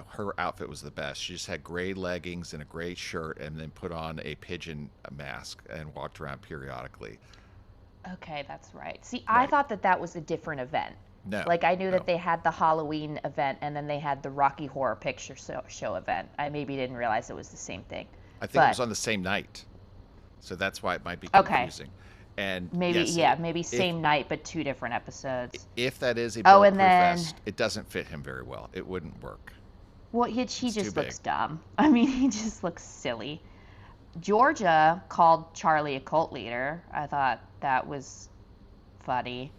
her outfit was the best. She just had gray leggings and a gray shirt, and then put on a pigeon mask and walked around periodically. Okay, that's right. See, I Right? thought that that was a different event. No, Like I knew that no. they had the Halloween event and then they had the Rocky Horror Picture Show event. I maybe didn't realize it was the same thing. I think it But was on the same night, so that's why it might be okay, confusing. And maybe yes, yeah, maybe if same night but two different episodes. if that is a Oh, and bulletproof then vest, it doesn't fit him very well. It wouldn't work. well, he It's too just big. looks dumb. I mean, he just looks silly. Georgia called Charlie a cult leader. I thought that was funny.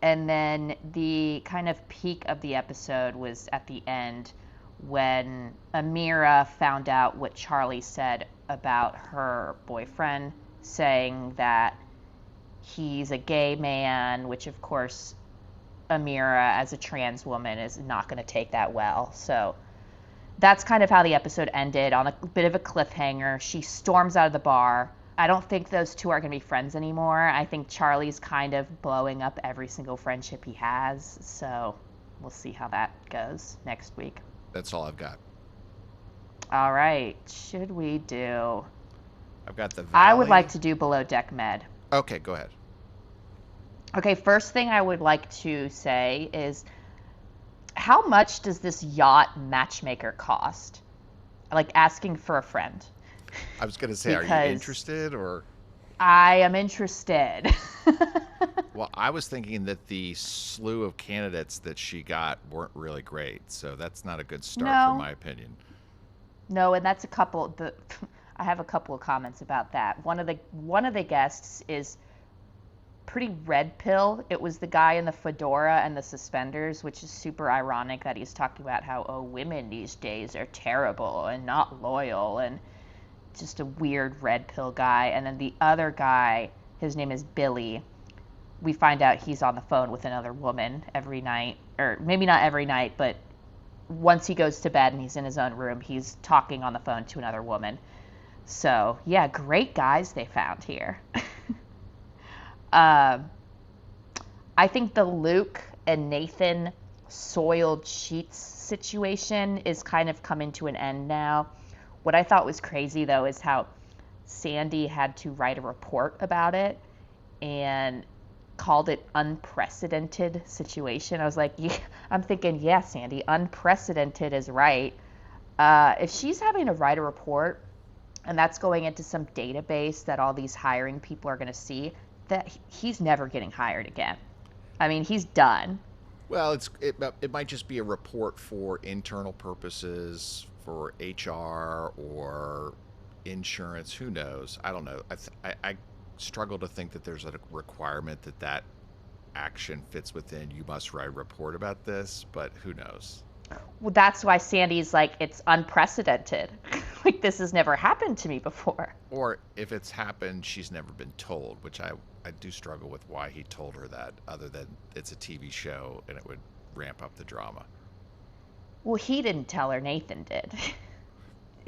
And then the kind of peak of the episode was at the end when Amira found out what Charlie said about her boyfriend, saying that he's a gay man, which of course Amira, as a trans woman, is not going to take that well. So that's kind of how the episode ended, on a bit of a cliffhanger. She storms out of the bar. I don't think those two are going to be friends anymore. I think Charlie's kind of blowing up every single friendship he has. So we'll see how that goes next week. That's all I've got. All right. Should we do? I've got the I would like Valley. to do Below Deck Med. Okay, go ahead. Okay, first thing I would like to say is how much does this yacht matchmaker cost? Like asking for a friend. I was going to say, are you Because interested or? I am interested. Well, I was thinking that the slew of candidates that she got weren't really great, so that's not a good start, from No, my opinion. no, and that's a couple. I have a couple of comments about that. One of the guests is pretty red pill. It was the guy in the fedora and the suspenders, which is super ironic that he's talking about how women these days are terrible and not loyal and just a weird red pill guy. And then the other guy, his name is Billy. We find out he's on the phone with another woman every night, or maybe not every night, but once he goes to bed and he's in his own room, he's talking on the phone to another woman. So, yeah, great guys they found here. um, I think the Luke and Nathan soiled sheets situation is kind of coming to an end now. What I thought was crazy, though, is how Sandy had to write a report about it and called it unprecedented situation. I was like, yeah, I'm thinking, yeah, Sandy, unprecedented is right. If she's having to write a report and that's going into some database that all these hiring people are going to see, that he's never getting hired again. I mean, he's done. Well, it might just be a report for internal purposes, for HR or insurance. Who knows? I don't know. I struggle to think that there's a requirement that action fits within. You must write a report about this, but who knows? Well, that's why Sandy's like, it's unprecedented. Like, this has never happened to me before. Or if it's happened, she's never been told, which I do struggle with why he told her that, other than it's a TV show and it would ramp up the drama. Well, he didn't tell her, Nathan did.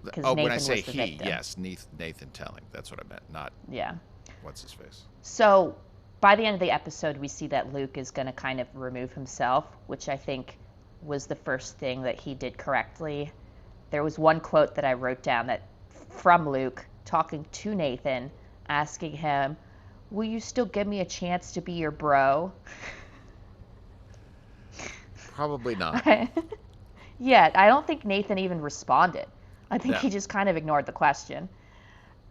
because Oh, when I Nathan say was the he, victim. yes, Nathan telling. That's what I meant, not Yeah. what's his face. So by the end of the episode, we see that Luke is going to kind of remove himself, which I think was the first thing that he did correctly. There was one quote that I wrote down that from Luke talking to Nathan, asking him, "Will you still give me a chance to be your bro?" Probably not. Yeah, I don't think Nathan even responded. I think No. he just kind of ignored the question.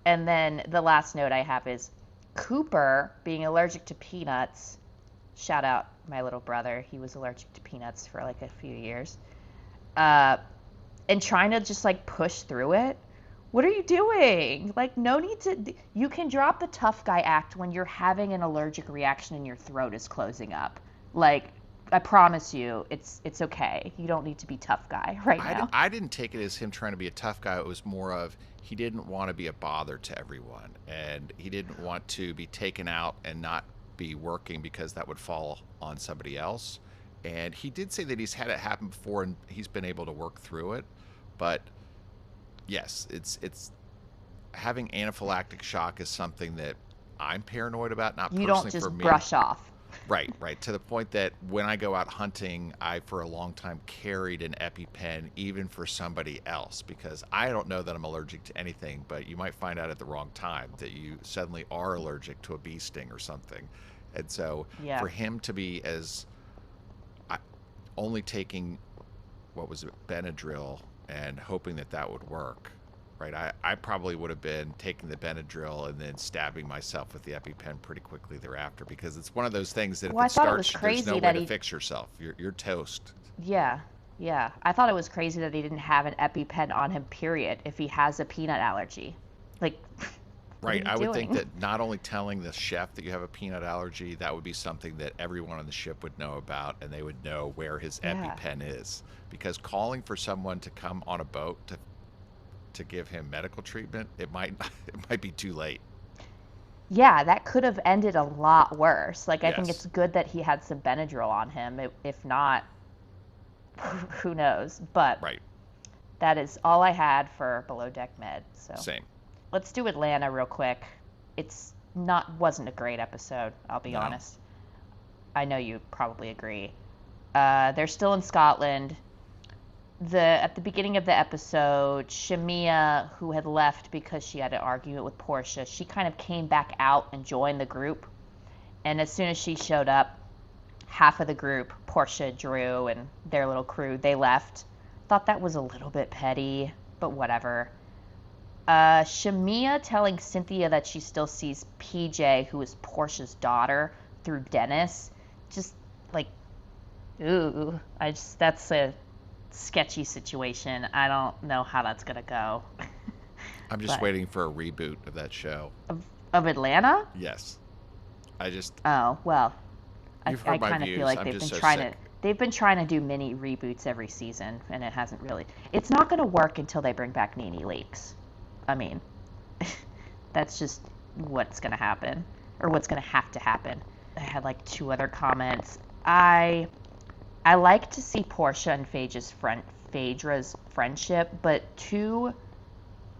And then the last note I have is Cooper being allergic to peanuts. Shout out my little brother. He was allergic to peanuts for like a few years. Uh, and trying to just like push through it. What are you doing? Like, no need to. You can drop the tough guy act when you're having an allergic reaction and your throat is closing up. Like, I promise you, it's okay. You don't need to be tough guy right now. I didn't take it as him trying to be a tough guy. It was more of he didn't want to be a bother to everyone, and he didn't want to be taken out and not be working because that would fall on somebody else. And he did say that he's had it happen before and he's been able to work through it. But yes, it's having anaphylactic shock is something that I'm paranoid about, not You don't personally just for me. brush off. Right, right. To the point that when I go out hunting, I for a long time carried an EpiPen even for somebody else because I don't know that I'm allergic to anything, but you might find out at the wrong time that you suddenly are allergic to a bee sting or something. And so Yeah. for him to be as I, only taking what was it, Benadryl and hoping that that would work, right? I probably would have been taking the Benadryl and then stabbing myself with the EpiPen pretty quickly thereafter because it's one of those things that if Well, I it thought it was starts, there's no crazy way that to he. fix yourself. You're toast. Yeah, yeah. I thought it was crazy that he didn't have an EpiPen on him, period, if he has a peanut allergy. Like, what are Right. you I would think doing? that not only telling the chef that you have a peanut allergy, that would be something that everyone on the ship would know about and they would know where his Yeah. EpiPen is. Because calling for someone to come on a boat to give him medical treatment, it might it might be too late. Yeah, that could have ended a lot worse. Like, I think Yes. it's good that he had some Benadryl on him. If not, who knows? But Right. that is all I had for Below Deck Med. So Same. let's do Atlanta real quick. It's not wasn't a great episode, I'll be No. honest. I know you probably agree. They're still in Scotland. At the beginning of the episode, Shamia, who had left because she had an argument with Portia, she kind of came back out and joined the group. And as soon as she showed up, half of the group, Portia, Drew, and their little crew, they left. Thought that was a little bit petty, but whatever. Shamia telling Cynthia that she still sees PJ, who is Portia's daughter, through Dennis. Just like, ooh, that's a sketchy situation. I don't know how that's gonna go. I'm just But waiting for a reboot of that show. of Atlanta? Yes. I just Oh well, you've I heard my kind of feel views. like I'm they've just been so trying to sick. do mini reboots every season, and it hasn't really. It's not gonna work until they bring back Nene Leakes. I mean, that's just what's gonna happen, or what's gonna have to happen. I had like two other comments. I like to see Portia and Phaedra's friendship, but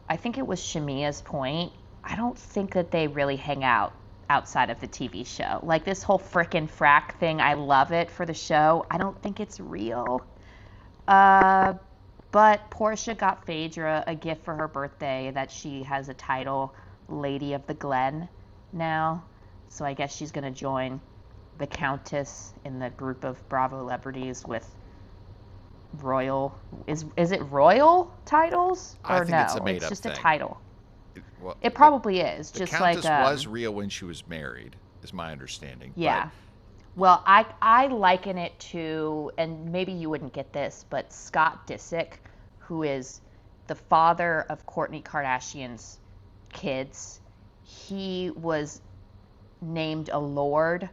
I think it was Shamia's point. I don't think that they really hang out outside of the TV show. Like this whole frickin' frack thing, I love it for the show. I don't think it's real. Uh, but Portia got Phaedra a gift for her birthday that she has a title, Lady of the Glen, now. So I guess she's gonna join the Countess in the group of Bravo celebrities with royal. Is it royal titles I or think it's a no? made It's up just a thing. title. Well, It probably is. the Just like Countess was real when she was married, is my understanding. But yeah. Well, I liken it to, and maybe you wouldn't get this, but Scott Disick, who is the father of Kourtney Kardashian's kids, he was named a lord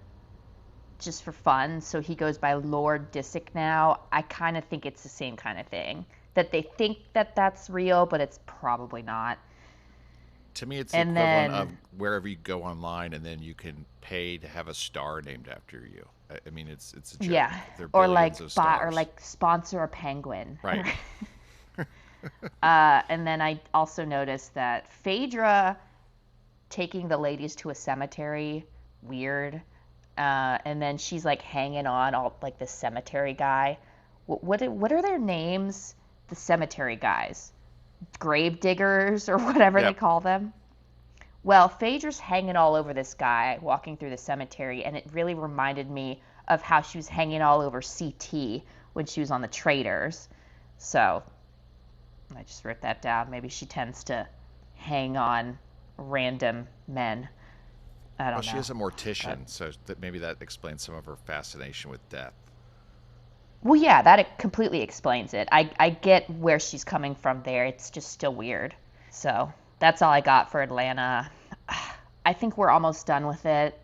just for fun, so he goes by Lord Disick now. I kind of think it's the same kind of thing. That they think that that's real, but it's probably not. to me, it's the And equivalent of then, wherever you go online and then you can pay to have a star named after you. I mean, it's a joke. yeah, There are or billions like of buy or stars. like sponsor a penguin. Right. And then I also noticed that Phaedra taking the ladies to a cemetery, weird. And then she's like hanging on all like the cemetery guy. What are their names? The cemetery guys, grave diggers or whatever they Yep. call them. Well, Phaedra's hanging all over this guy walking through the cemetery, and it really reminded me of how she was hanging all over CT when she was on the Traders. So I just wrote that down. Maybe she tends to hang on random men. I Well, don't she know. is a But mortician, so that maybe that explains some of her fascination with death. well, yeah, that completely explains it. I get where she's coming from there. It's just still weird. So that's all I got for Atlanta. I think we're almost done with it.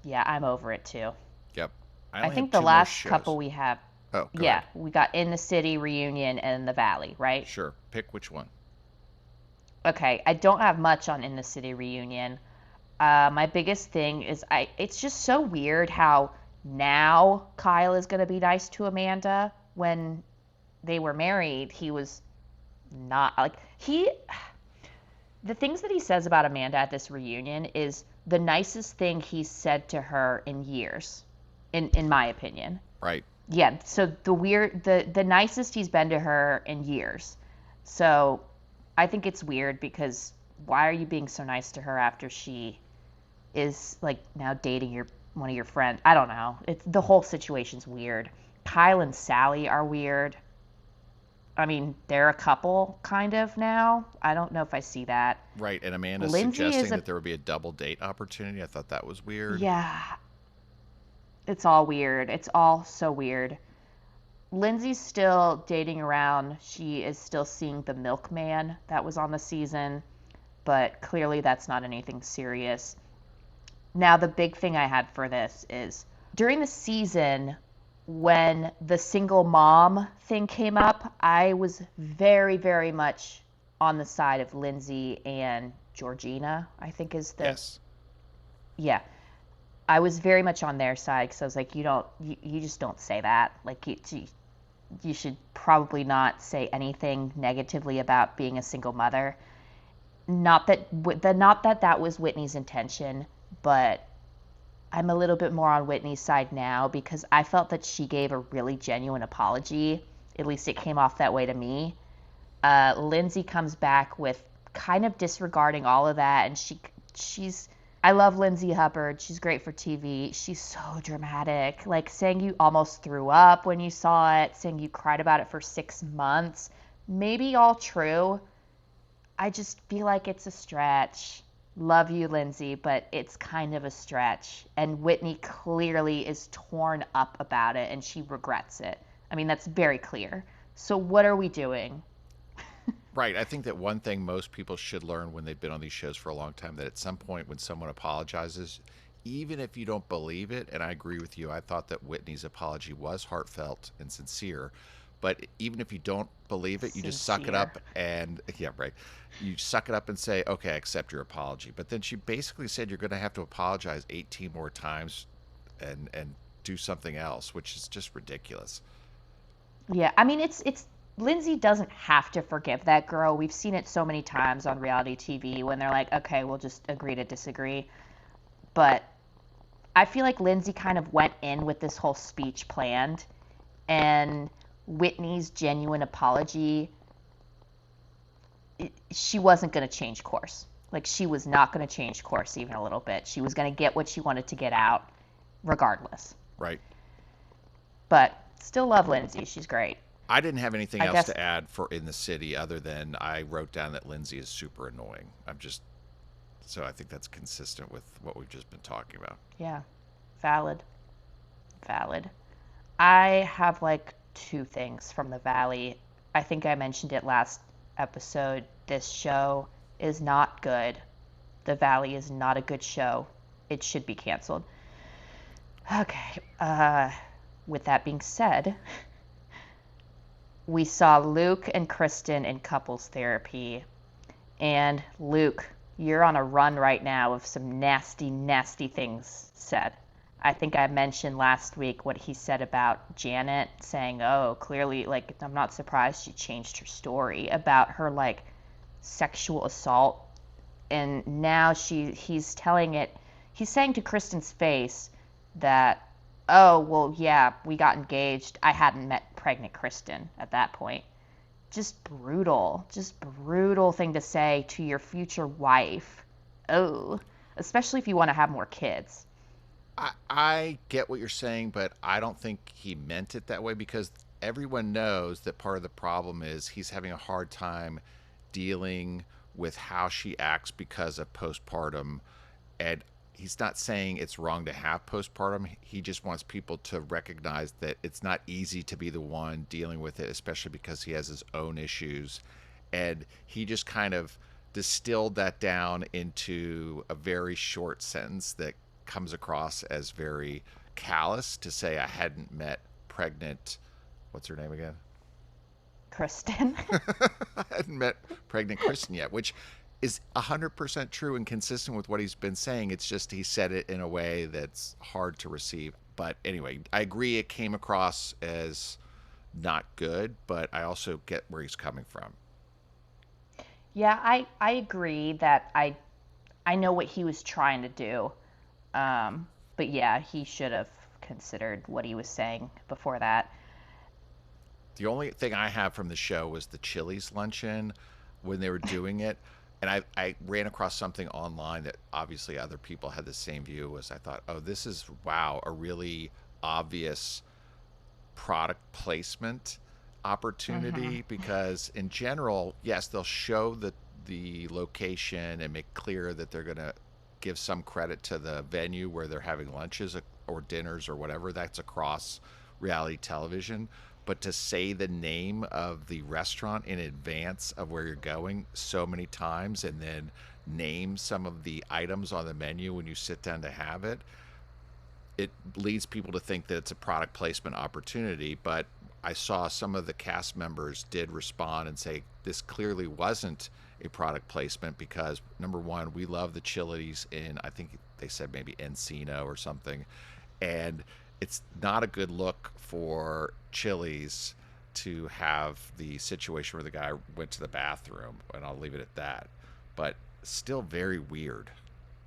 Yeah, I'm over it too. Yep. I I only have think the two more last couple shows. we have, Oh, go yeah, ahead. we got In the City, Reunion, and The Valley, right? Sure. Pick which one. Okay, I don't have much on In the City Reunion. My biggest thing is it's just so weird how now Kyle is going to be nice to Amanda. When they were married, he was not like the things that he says about Amanda at this reunion is the nicest thing he's said to her in years, in my opinion. Right. Yeah, so the nicest he's been to her in years. So I think it's weird because why are you being so nice to her after she is like now dating your one of your friends? I don't know. It's the whole situation's weird. Kyle and Sally are weird. I mean, they're a couple kind of now. I don't know if I see that. Right. And Amanda's Lindsay is suggesting a that there would be a double date opportunity. I thought that was weird. yeah, it's all weird. It's all so weird. Lindsay's still dating around. She is still seeing the milkman that was on the season, but clearly that's not anything serious. Now, the big thing I had for this is during the season, when the single mom thing came up, I was very, very much on the side of Lindsay and Georgina, I think is the, Yes. yeah. I was very much on their side because I was like, you just don't say that. Like, you should probably not say anything negatively about being a single mother. Not that that was Whitney's intention, but I'm a little bit more on Whitney's side now because I felt that she gave a really genuine apology. At least it came off that way to me. Lindsay comes back with kind of disregarding all of that, and she's I love Lindsay Hubbard. She's great for TV. She's so dramatic. Like saying you almost threw up when you saw it, saying you cried about it for 6 months. Maybe all true. I just feel like it's a stretch. Love you, Lindsay, but it's kind of a stretch. And Whitney clearly is torn up about it and she regrets it. I mean, that's very clear. So, what are we doing? Right. I think that one thing most people should learn when they've been on these shows for a long time that at some point when someone apologizes, even if you don't believe it, and I agree with you, I thought that Whitney's apology was heartfelt and sincere. But even if you don't believe it, you just suck it Sincere. up and, yeah, right. You suck it up and say, okay, I accept your apology. But then she basically said you're going to have to apologize 18 more times and do something else, which is just ridiculous. Yeah, I mean, it's Lindsay doesn't have to forgive that girl. We've seen it so many times on reality TV when they're like, okay, we'll just agree to disagree. But I feel like Lindsay kind of went in with this whole speech planned, and Whitney's genuine apology, she wasn't going to change course. Like, she was not going to change course even a little bit. She was going to get what she wanted to get out regardless. Right. But still love Lindsay. She's great. I didn't have anything I else guess, to add for In the City other than I wrote down that Lindsay is super annoying. So I think that's consistent with what we've just been talking about. yeah, valid. Valid. I have like two things from the Valley. I think I mentioned it last episode. This show is not good. The Valley is not a good show. It should be canceled. Okay. With that being said, we saw Luke and Kristen in couples therapy. And Luke, you're on a run right now of some nasty, nasty things said. I think I mentioned last week what he said about Janet saying, "Oh, clearly, like, I'm not surprised she changed her story about her, like, sexual assault." And now he's saying to Kristen's face that, "Oh, well, yeah, we got engaged. I hadn't met pregnant Kristen at that point." Just brutal thing to say to your future wife. Oh, especially if you want to have more kids. I get what you're saying, but I don't think he meant it that way because everyone knows that part of the problem is he's having a hard time dealing with how she acts because of postpartum. And he's not saying it's wrong to have postpartum. He just wants people to recognize that it's not easy to be the one dealing with it, especially because he has his own issues. And he just kind of distilled that down into a very short sentence that comes across as very callous to say I hadn't met pregnant, what's her name again? Kristen. I hadn't met pregnant Kristen yet, which is 100% true and consistent with what he's been saying. It's just he said it in a way that's hard to receive. But anyway, I agree it came across as not good, but I also get where he's coming from. Yeah, I agree that I know what he was trying to do. But yeah, he should have considered what he was saying before that. The only thing I have from the show was the Chili's luncheon when they were doing it. And I ran across something online that obviously other people had the same view as I thought, oh, this is, wow, a really obvious product placement Hmm. opportunity because in general, yes, they'll show the location and make clear that they're going to give some credit to the venue where they're having lunches or dinners or whatever. That's across reality television. But to say the name of the restaurant in advance of where you're going so many times and then name some of the items on the menu when you sit down to have it, it leads people to think that it's a product placement opportunity. But I saw some of the cast members did respond and say this clearly wasn't a product placement because number one, we love the Chili's in, I think they said maybe Encino or something, and it's not a good look for Chili's to have the situation where the guy went to the bathroom, and I'll leave it at that. But still very weird.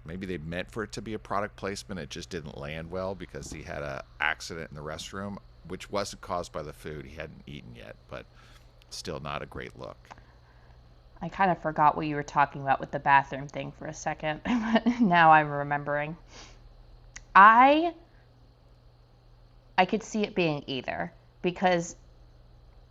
Maybe they meant for it to be a product placement. It just didn't land well because he had a accident in the restroom, which wasn't caused by the food. He hadn't eaten yet, but still not a great look. I kind of forgot what you were talking about with the bathroom thing for a second, but now I'm remembering. I I could see it being either because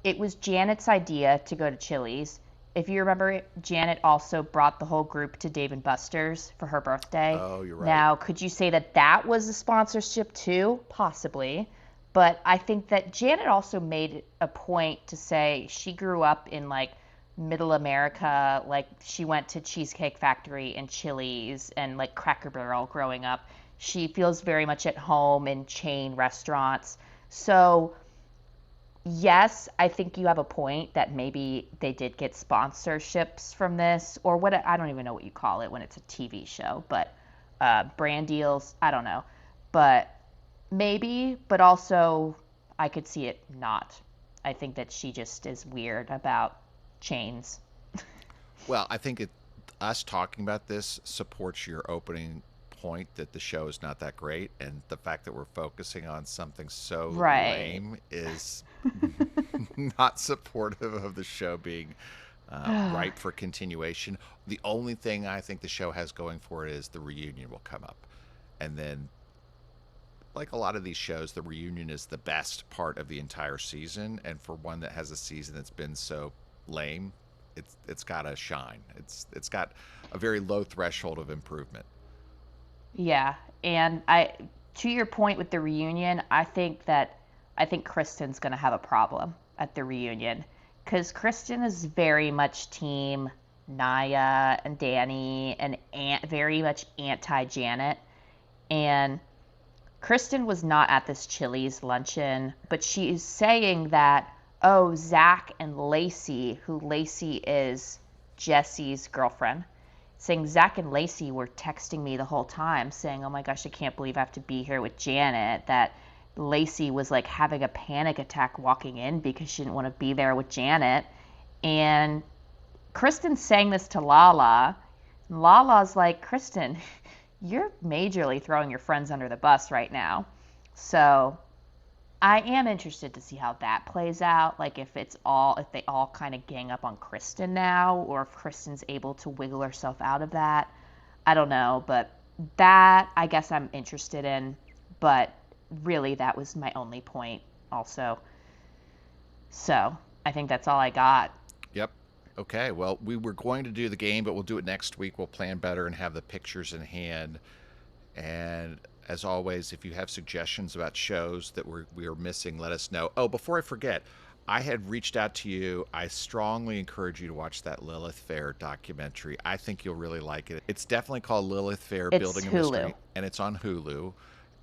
it was Janet's idea to go to Chili's. If you remember, Janet also brought the whole group to Dave and Buster's for her birthday. Oh, you're right. Now, could you say that that was a sponsorship too? Possibly. But I think that Janet also made a point to say she grew up in like middle America, like she went to Cheesecake Factory and Chili's and like Cracker Barrel growing up. She feels very much at home in chain restaurants. So yes, I think you have a point that maybe they did get sponsorships from this, or what, I don't even know what you call it when it's a TV show, but brand deals, I don't know. But maybe, but also I could see it not. I think that she just is weird about chains. Well, I think us talking about this supports your opening point that the show is not that great, and the fact that we're focusing on something so Right. lame is not supportive of the show being ripe for continuation. The only thing I think the show has going for it is the reunion will come up, and then like a lot of these shows, the reunion is the best part of the entire season, and for one that has a season that's been so lame, it's got to shine. It's got a very low threshold of improvement. Yeah, and I to your point with the reunion, I think Kristen's gonna have a problem at the reunion because Kristen is very much team Naya and Danny and very much anti Janet. And Kristen was not at this Chili's luncheon, but she is saying that, oh, Zach and Lacey, who Lacey is Jesse's girlfriend, saying Zach and Lacey were texting me the whole time saying, oh my gosh, I can't believe I have to be here with Janet, that Lacey was like having a panic attack walking in because she didn't want to be there with Janet. And Kristen's saying this to Lala. Lala's like, Kristen, you're majorly throwing your friends under the bus right now. So I am interested to see how that plays out. Like if they all kind of gang up on Kristen now, or if Kristen's able to wiggle herself out of that. I don't know, but that I guess I'm interested in. But really, that was my only point also. So I think that's all I got. Yep. Okay. Well, we were going to do the game, but we'll do it next week. We'll plan better and have the pictures in hand. And as always, if you have suggestions about shows that we are missing, let us know. Oh, before I forget, I had reached out to you. I strongly encourage you to watch that Lilith Fair documentary. I think you'll really like it. It's definitely called Lilith Fair, It's Building a Hulu. Mystery, and it's on Hulu.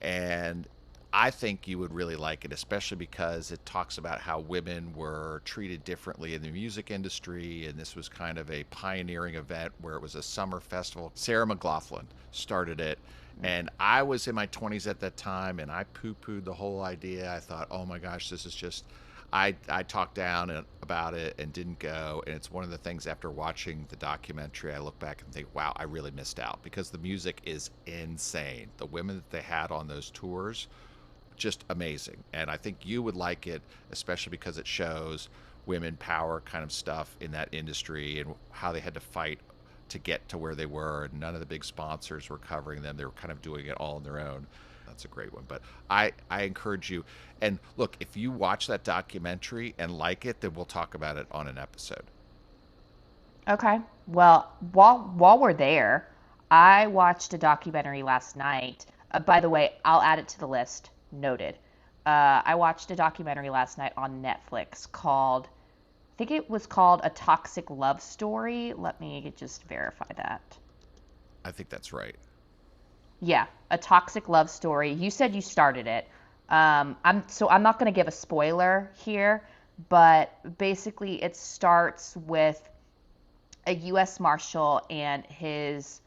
And I think you would really like it, especially because it talks about how women were treated differently in the music industry, and this was kind of a pioneering event where it was a summer festival. Sarah McLachlan started it, and I was in my 20s at that time, and I poo-pooed the whole idea. I thought, oh my gosh, this is just... I talked down about it and didn't go, and it's one of the things after watching the documentary, I look back and think, wow, I really missed out, because the music is insane. The women that they had on those tours, just amazing. And I think you would like it, especially because it shows women power kind of stuff in that industry and how they had to fight to get to where they were. And none of the big sponsors were covering them. They were kind of doing it all on their own. That's a great one. But I encourage you. And look, if you watch that documentary and like it, then we'll talk about it on an episode. Okay. Well, while we're there, I watched a documentary last night. By the way, I'll add it to the list. Noted. I watched a documentary last night on Netflix called, I think it was called A Toxic Love Story. Let me just verify that. I think that's right. Yeah, A Toxic Love Story. You said you started it. I'm not going to give a spoiler here, but basically it starts with a U.S. Marshal and his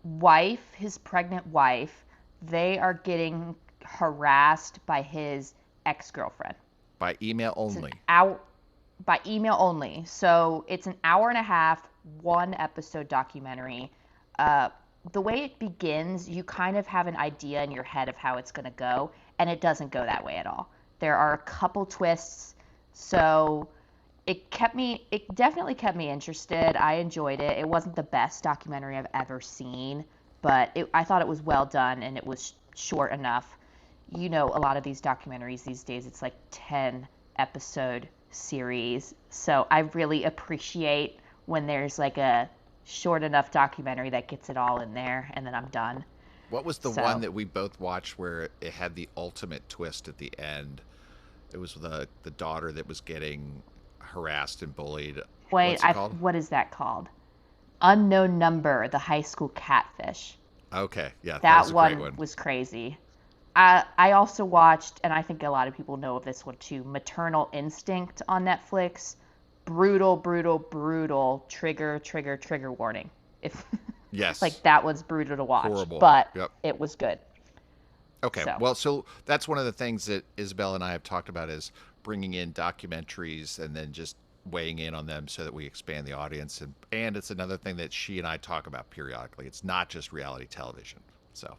wife, his pregnant wife. They are getting harassed by his ex-girlfriend. By email only. By email only. So it's an hour and a half, one episode documentary. The way it begins, you kind of have an idea in your head of how it's going to go, and it doesn't go that way at all. There are a couple twists, so it definitely kept me interested. I enjoyed it. It wasn't the best documentary I've ever seen, but I thought it was well done, and it was short enough. You know, a lot of these documentaries these days, it's like 10 episode series. So I really appreciate when there's like a short enough documentary that gets it all in there, and then I'm done. What was the one that we both watched where it had the ultimate twist at the end? It was the daughter that was getting harassed and bullied. Wait, what is that called? Unknown Number, the high school catfish. Okay, yeah, that was a great one. Was crazy. I also watched, and I think a lot of people know of this one too, Maternal Instinct on Netflix. Brutal, brutal, brutal. Trigger warning. Yes. Like that was brutal to watch. Horrible. But yep. It was good. Okay. Well, so that's one of the things that Isabella and I have talked about is bringing in documentaries and then just weighing in on them so that we expand the audience. And it's another thing that she and I talk about periodically. It's not just reality television. So.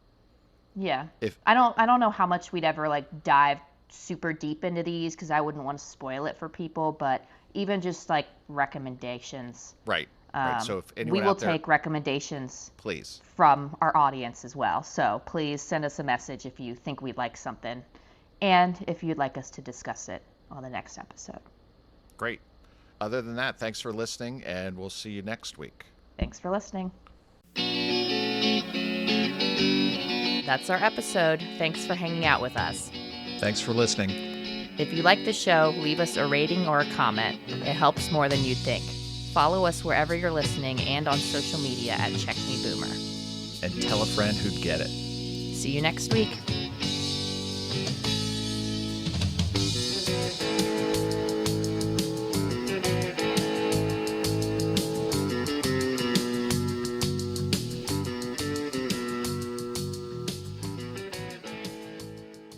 Yeah. I don't know how much we'd ever like dive super deep into these because I wouldn't want to spoil it for people, but even just like recommendations. Right. Right. So if anyone we will out there, take recommendations please from our audience as well. So please send us a message if you think we'd like something and if you'd like us to discuss it on the next episode. Great. Other than that, thanks for listening, and we'll see you next week. Thanks for listening. That's our episode. Thanks for hanging out with us. Thanks for listening. If you like the show, leave us a rating or a comment. It helps more than you'd think. Follow us wherever you're listening and on social media at Check Me Boomer. And tell a friend who'd get it. See you next week.